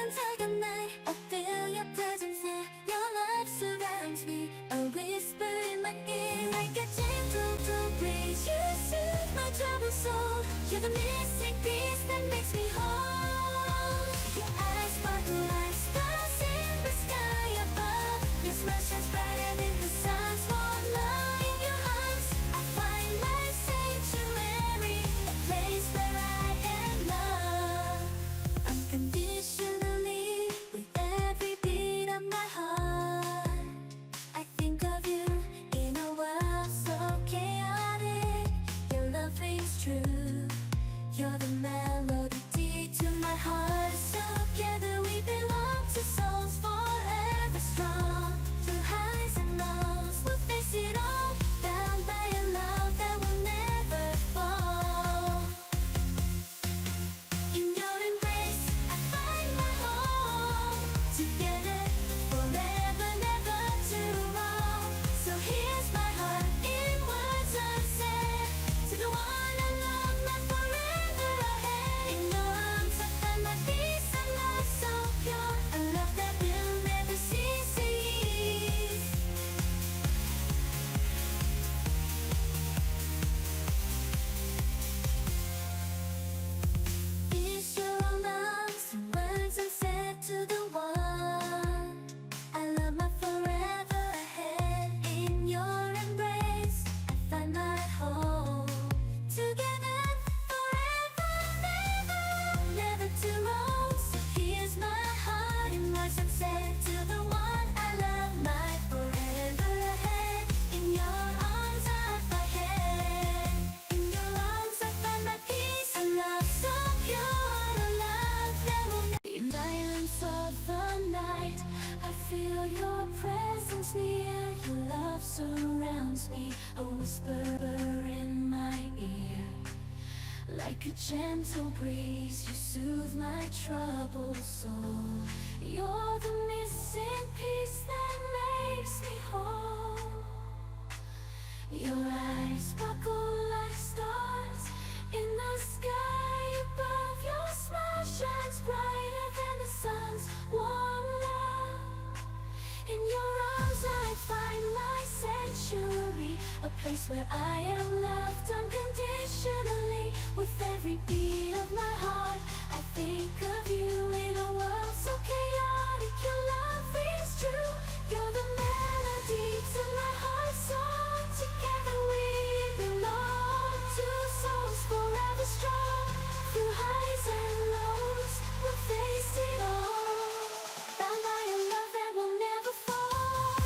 entire night. I feel your presence here. Your love surrounds me. A whisper in my ear, like a gentle breeze. You soothe my troubled soul. You're the missing piece that makes me whole. Your eyes sparkle like stars in the sky above. Your smile shines brighter than the sun's warm love. In your arms, I find my sanctuary, a place where I am loved unconditionally. With every beat of my heart, I think of you in a world so chaotic. Your love rings true. You're the melody to my heart. So together we belong to souls forever strong. Through highs and lows, we'll face it all, bound by a love that will never fall. In your embrace, I find my home. Together, forever, never to wrong. So here's my heart in words unsaid. To the one I love, my forever ahead. In your arms, I find my peace and love so pure. A love that will never cease to ease. Is your own love some words unsaid to the one I love, my forever ahead. In your embrace, I find my home. Together, forever, never to roam. So here's my heart in words unsaid to the one I love, my forever ahead. In your arms I find head. In your arms I find my peace and love so pure. A love that will never. In silence of the night, I feel your presence near. Your love surrounds me, a whisper in my ear. Like a gentle breeze, you soothe my troubled soul. You're the missing piece that makes me whole. Your eyes sparkle like stars in the sky above. Your smile shines brighter than the sun's warm love. In your arms I find my sanctuary, a place where I am loved unconditionally. With every beat of my heart, I think of you in a world so chaotic. Your love rings true. You're the melody to my heart's song. Together we belong, two souls forever strong. Through highs and lows, we'll face it all, bound by a love that will never fall.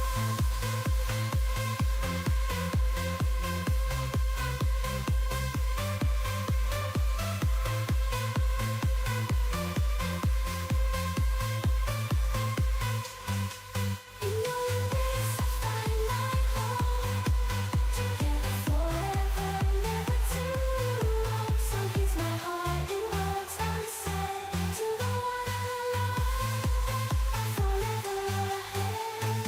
In your embrace I find my home. Together forever, never to roam. So here's my heart in words unsaid to the one I love, forever ahead.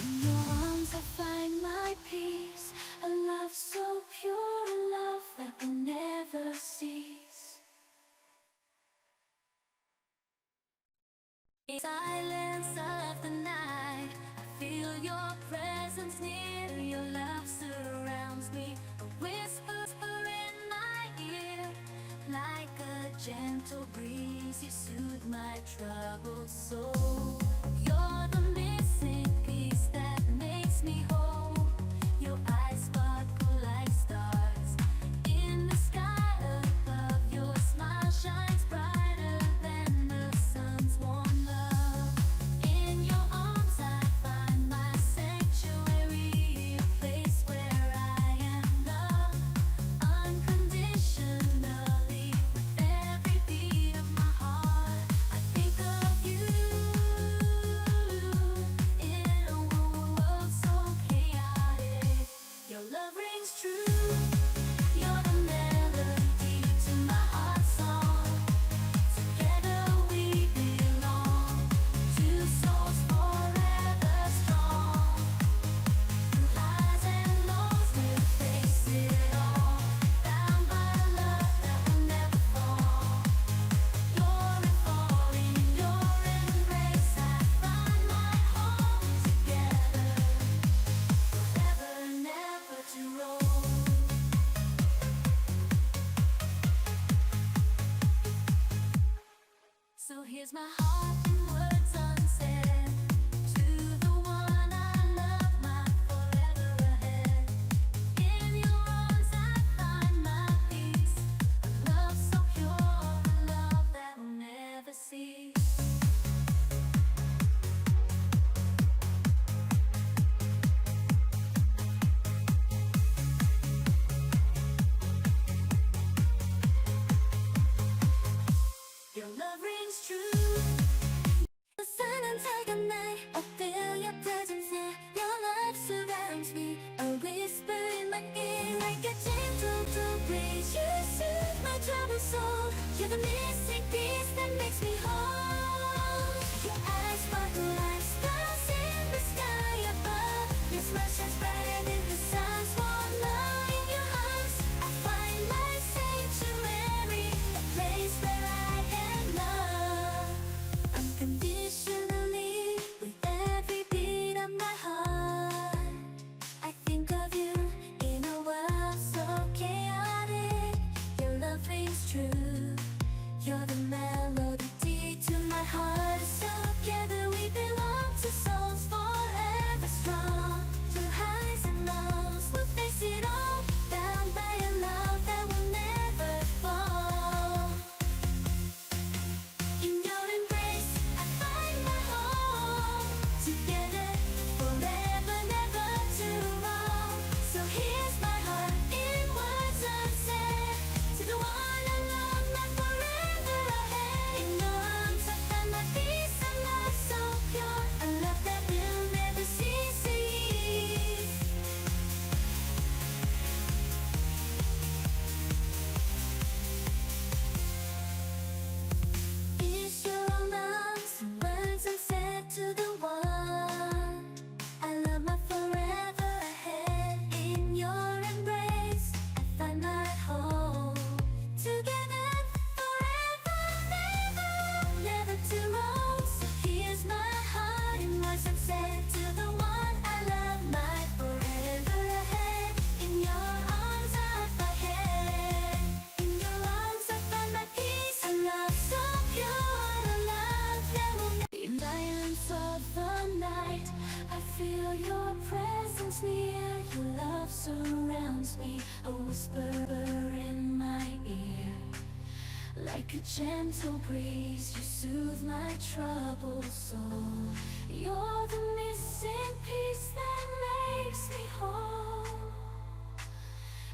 In your arms I find my peace, a love so pure, a love that will never cease. In silence of the night, I feel your presence near. Your love surrounds me, a whisper in my ear. Like a gentle breeze, you soothe my troubled soul. You're the missing piece that makes me whole. Your eyes sparkle like stars in the sky above. Your smile shines brighter than the sun's warm love. In your arms I find my sanctuary, a place where I am loved unconditionally. With every beat of my heart, I think of you in a world so chaotic. Your love rings true. You're the melody to my heart's song. Together we belong, two souls forever strong. Through highs and lows we'll face it all. my heart in words unsaid. To the one I love, my forever ahead. In your arms I find my peace. A love so pure, a love that will never cease. Your love rings true. The sun until the night, I feel your presence near. Your love surrounds me, a whisper in my ear, like a gentle breeze. You soothe my troubled soul. You're the missing piece that makes me whole. Your eyes sparkle like stars in the sky above. Your smile shines brighter than the sun's warm love. In your arms, I find my sanctuary, a place where I am loved unconditionally. With every beat of my heart, I think of you in a world so chaotic. Your love rings true. You're the melody to my heart. So together we belong to souls forever strong. Through highs and lows, we'll face it all. Bound by a love that will never fall. In your embrace, I find my home. Together, forever, never too long. So here's my heart in words unsaid. To the one I love, my forever ahead. In your arms, I find my peace, a love so pure, a love that will never cease. Is your romance and words unsaid to the one I love, my forever ahead. In your embrace, I find my home. Together, forever, never too long. So here's my heart in words unsaid to the one I love, my forever ahead. In your arms I find head. In your arms I find my peace. A love so pure, a love that will never. In silence of the night, I feel your presence near. Your love surrounds me, a whisper in my ear. Like a gentle breeze, you soothe my troubled soul. You're the missing piece that makes me whole.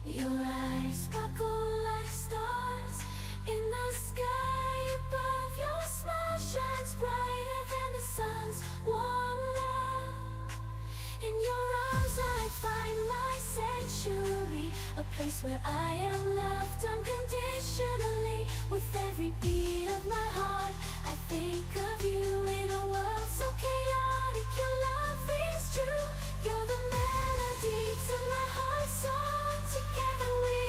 Your eyes sparkle like stars in the sky above. Your smile shines brighter than the sun's warm love. In your arms I find my sanctuary, a place where I am loved unconditionally. With every beat of my heart, I think of you in a world so chaotic. Your love rings true. You're the melody to my heart's song. Together we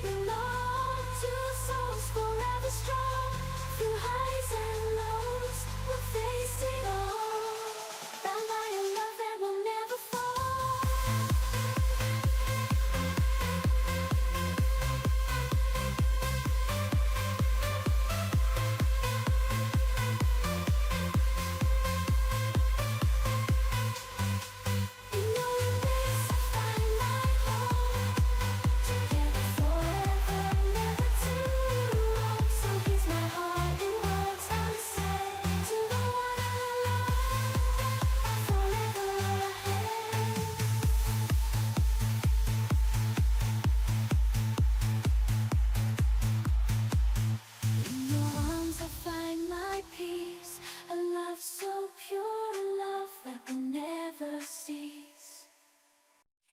belong, two souls forever strong. Through highs and lows, we'll face it all. Bound by a love that will never fall. In your embrace I find my home. Together forever, never too long. So here's my heart in words unsaid. To the one I love, forever ahead. In your arms I find my peace, a love so pure, a love that will never cease.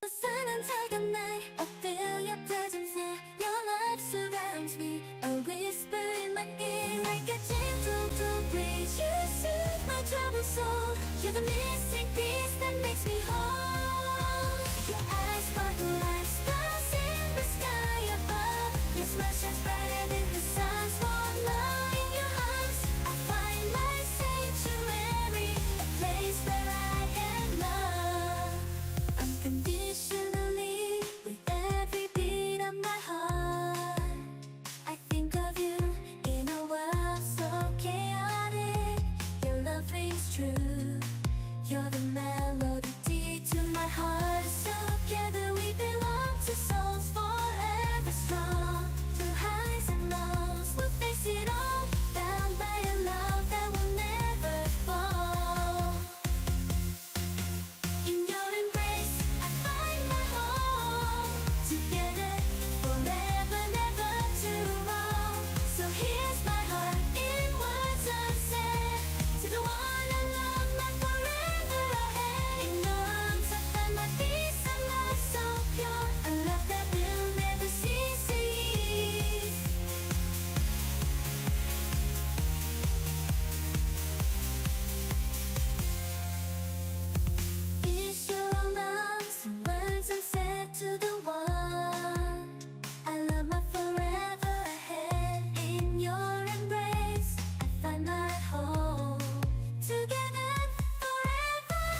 The sun until the night, I feel your presence near. Your love surrounds me, a whisper in my ear, like a gentle breeze. You soothe my troubled soul. You're the